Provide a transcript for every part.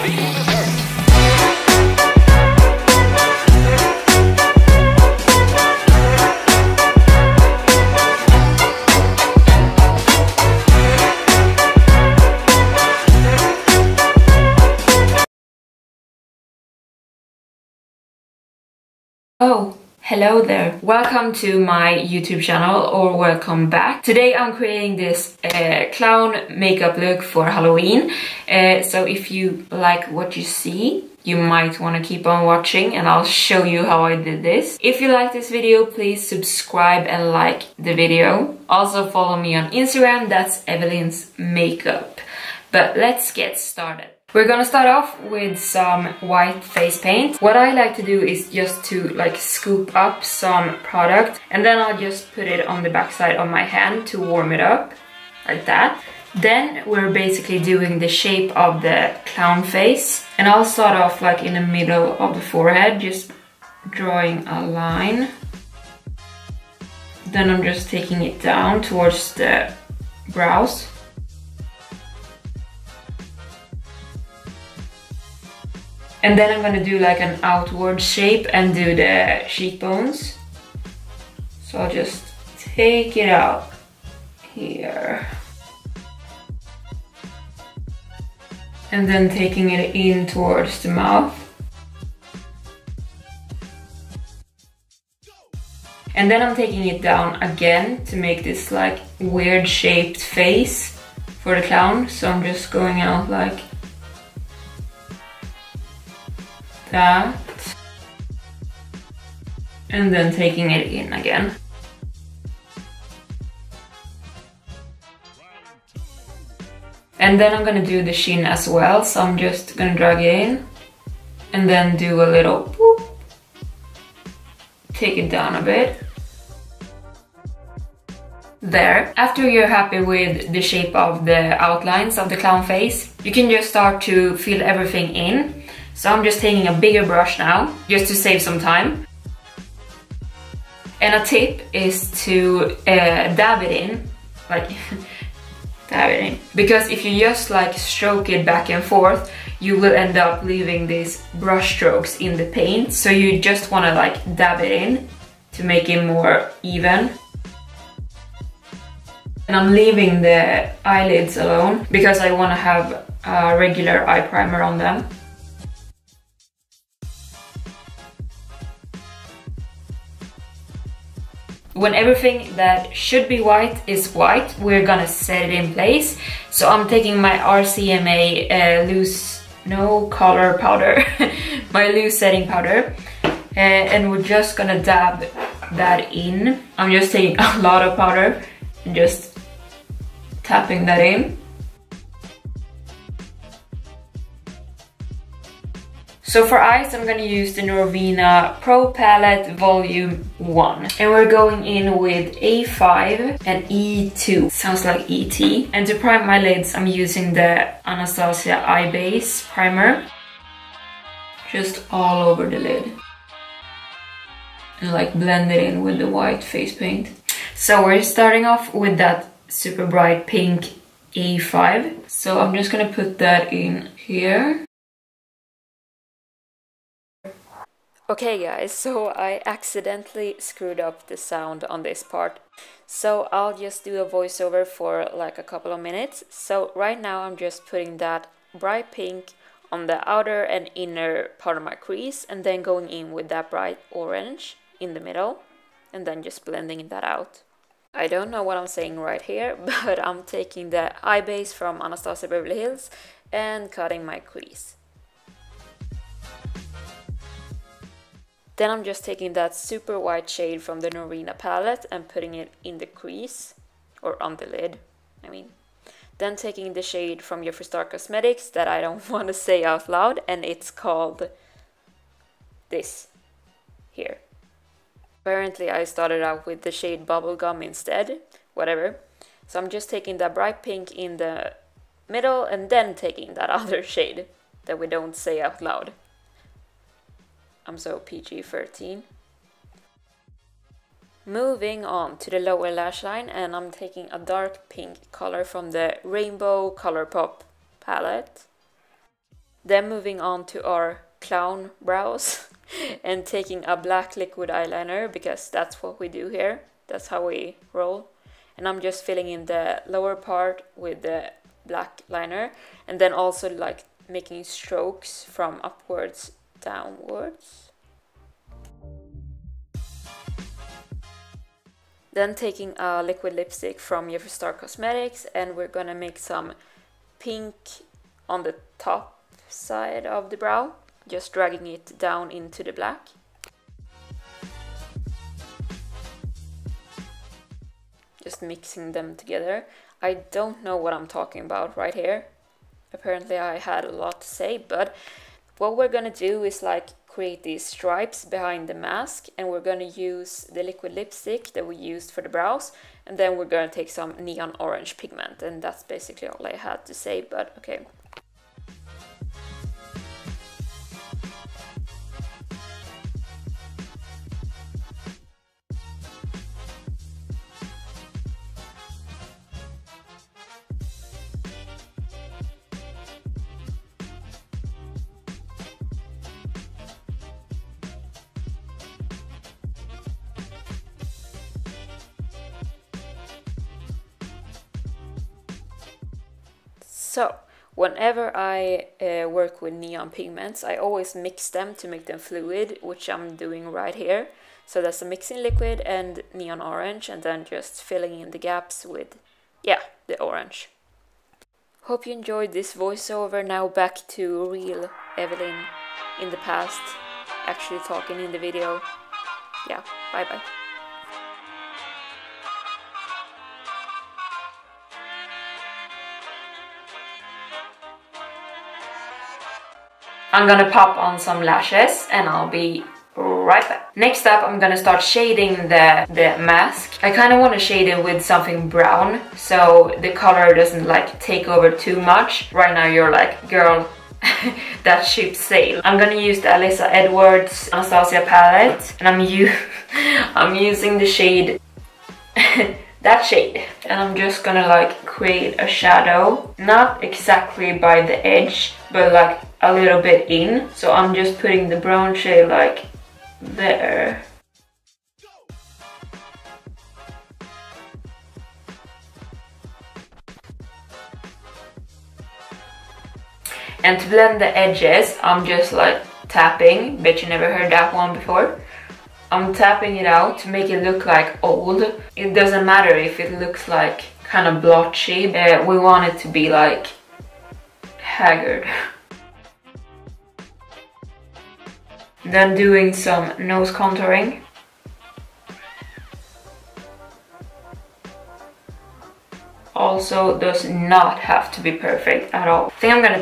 Oh, hello there. Welcome to my YouTube channel, or welcome back. Today I'm creating this clown makeup look for Halloween. So if you like what you see, you might want to keep on watching and I'll show you how I did this. If you like this video, please subscribe and like the video. Also follow me on Instagram, that's Evelyn's Makeup. But let's get started. We're gonna start off with some white face paint. What I like to do is just to like scoop up some product and then I'll just put it on the backside of my hand to warm it up, like that. Then we're basically doing the shape of the clown face. And I'll start off like in the middle of the forehead, just drawing a line. Then I'm just taking it down towards the brows. And then I'm gonna do like an outward shape and do the cheekbones. So I'll just take it out here. And then taking it in towards the mouth. And then I'm taking it down again to make this like weird shaped face for the clown. So I'm just going out like that, and then taking it in again. And then I'm gonna do the chin as well, so I'm just gonna drag it in and then do a little boop, take it down a bit. There. After you're happy with the shape of the outlines of the clown face, you can just start to fill everything in. So I'm just taking a bigger brush now, just to save some time. And a tip is to dab it in, like dab it in. Because if you just like stroke it back and forth, you will end up leaving these brush strokes in the paint. So you just want to like dab it in to make it more even. And I'm leaving the eyelids alone because I want to have a regular eye primer on them. When everything that should be white is white, we're gonna set it in place. So I'm taking my RCMA loose, no color powder, my loose setting powder, and we're just gonna dab that in. I'm just taking a lot of powder and just tapping that in. So for eyes, I'm gonna use the Norvina Pro Palette Volume 1. And we're going in with A5 and E2. Sounds like ET. And to prime my lids, I'm using the Anastasia Eye Base Primer. Just all over the lid. And like blend it in with the white face paint. So we're starting off with that super bright pink A5. So I'm just gonna put that in here. Okay guys, so I accidentally screwed up the sound on this part. So I'll just do a voiceover for like a couple of minutes. So right now I'm just putting that bright pink on the outer and inner part of my crease and then going in with that bright orange in the middle and then just blending that out. I don't know what I'm saying right here, but I'm taking the eye base from Anastasia Beverly Hills and cutting my crease. Then I'm just taking that super white shade from the Norvina palette and putting it in the crease, or on the lid, I mean. Then taking the shade from Jeffree Star Cosmetics that I don't want to say out loud, and it's called this, here. Apparently I started out with the shade Bubblegum instead, whatever. So I'm just taking that bright pink in the middle and then taking that other shade that we don't say out loud. I'm so PG-13. Moving on to the lower lash line, and I'm taking a dark pink color from the Rainbow Colourpop palette. Then moving on to our clown brows and taking a black liquid eyeliner, because that's what we do here. That's how we roll. And I'm just filling in the lower part with the black liner, and then also like making strokes from upwards downwards. Then taking a liquid lipstick from Jeffree Star Cosmetics, and we're gonna make some pink on the top side of the brow, just dragging it down into the black. Just mixing them together. I don't know what I'm talking about right here. Apparently I had a lot to say, but what we're gonna do is like create these stripes behind the mask, and we're gonna use the liquid lipstick that we used for the brows, and then we're gonna take some neon orange pigment, and that's basically all I had to say, but okay. So, whenever I work with neon pigments, I always mix them to make them fluid, which I'm doing right here. So that's a mixing liquid and neon orange, and then just filling in the gaps with, yeah, the orange. Hope you enjoyed this voiceover. Now back to real Evelyn in the past, actually talking in the video. Yeah, bye bye. I'm gonna pop on some lashes and I'll be right back. Next up, I'm gonna start shading the mask. I kind of want to shade it with something brown so the color doesn't like take over too much. Right now you're like, girl, that ship sailed. I'm gonna use the Alyssa Edwards Anastasia palette, and I'm using the shade that shade, and I'm just gonna like create a shadow, not exactly by the edge, but like a little bit in. So I'm just putting the brown shade like there. And to blend the edges, I'm just like tapping. Bet you never heard that one before. I'm tapping it out to make it look like old. It doesn't matter if it looks like kind of blotchy. We want it to be like haggard. Then doing some nose contouring. Also does not have to be perfect at all. I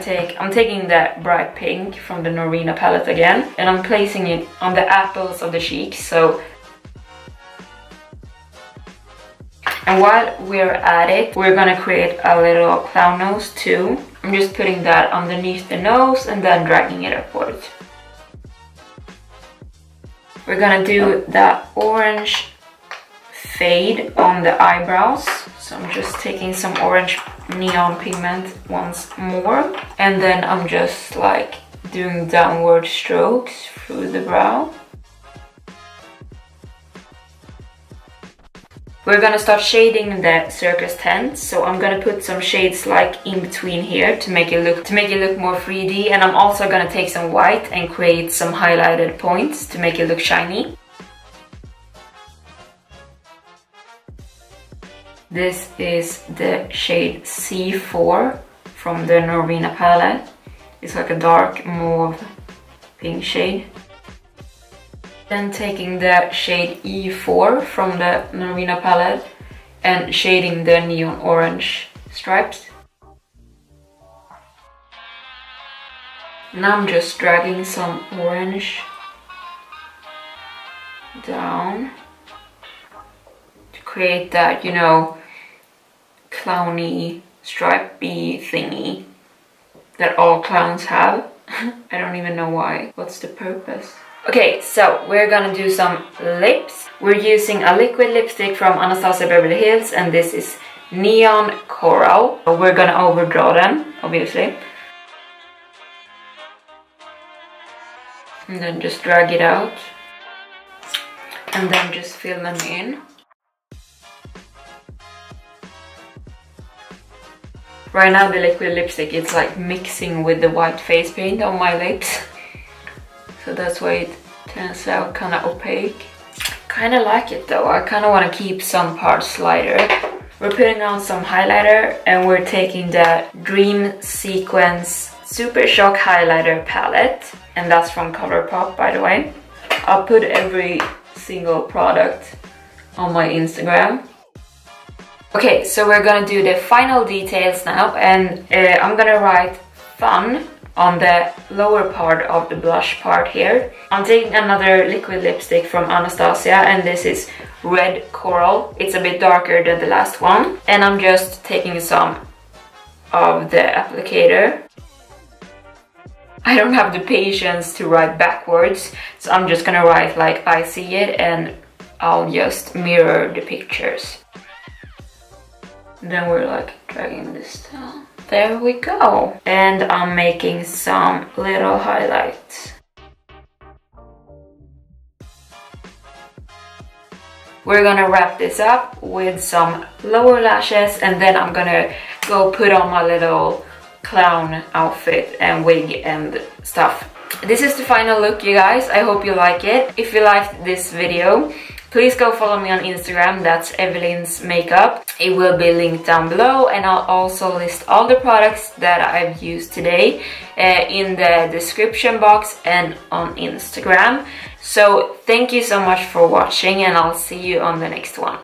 think I'm taking that bright pink from the Norvina palette again, and I'm placing it on the apples of the cheeks. So, and while we're at it, we're gonna create a little clown nose too. I'm just putting that underneath the nose and then dragging it upwards. We're gonna do that orange fade on the eyebrows. So I'm just taking some orange neon pigment once more, and then I'm just like doing downward strokes through the brow. We're gonna start shading the Circus tent, so I'm gonna put some shades like in between here to make it look more 3D, and I'm also gonna take some white and create some highlighted points to make it look shiny. This is the shade C4 from the Norvina palette. It's like a dark mauve pink shade. Then taking the shade E4 from the Norvina palette and shading the neon orange stripes. Now I'm just dragging some orange down to create that, you know, clowny, stripey thingy that all clowns have. I don't even know why. What's the purpose? Okay, so we're gonna do some lips. We're using a liquid lipstick from Anastasia Beverly Hills, and this is Neon Coral. We're gonna overdraw them, obviously. And then just drag it out. And then just fill them in. Right now the liquid lipstick, it's like mixing with the white face paint on my lips. So that's why it turns out kind of opaque. Kind of like it though, I kind of want to keep some parts lighter. We're putting on some highlighter and we're taking the Dream Sequence Super Shock Highlighter palette. And that's from Colourpop, by the way. I'll put every single product on my Instagram. Okay, so we're gonna do the final details now, and I'm gonna write fun on the lower part of the blush part here. I'm taking another liquid lipstick from Anastasia, and this is Red Coral. It's a bit darker than the last one. And I'm just taking some of the applicator. I don't have the patience to write backwards, so I'm just gonna write like I see it, and I'll just mirror the pictures. Then we're like dragging this down. There we go. And I'm making some little highlights. We're gonna wrap this up with some lower lashes, and then I'm gonna go put on my little clown outfit and wig and stuff. This is the final look, you guys. I hope you like it. If you liked this video, please go follow me on Instagram, that's Evelyn's Makeup. It will be linked down below, and I'll also list all the products that I've used today in the description box and on Instagram. So thank you so much for watching, and I'll see you on the next one.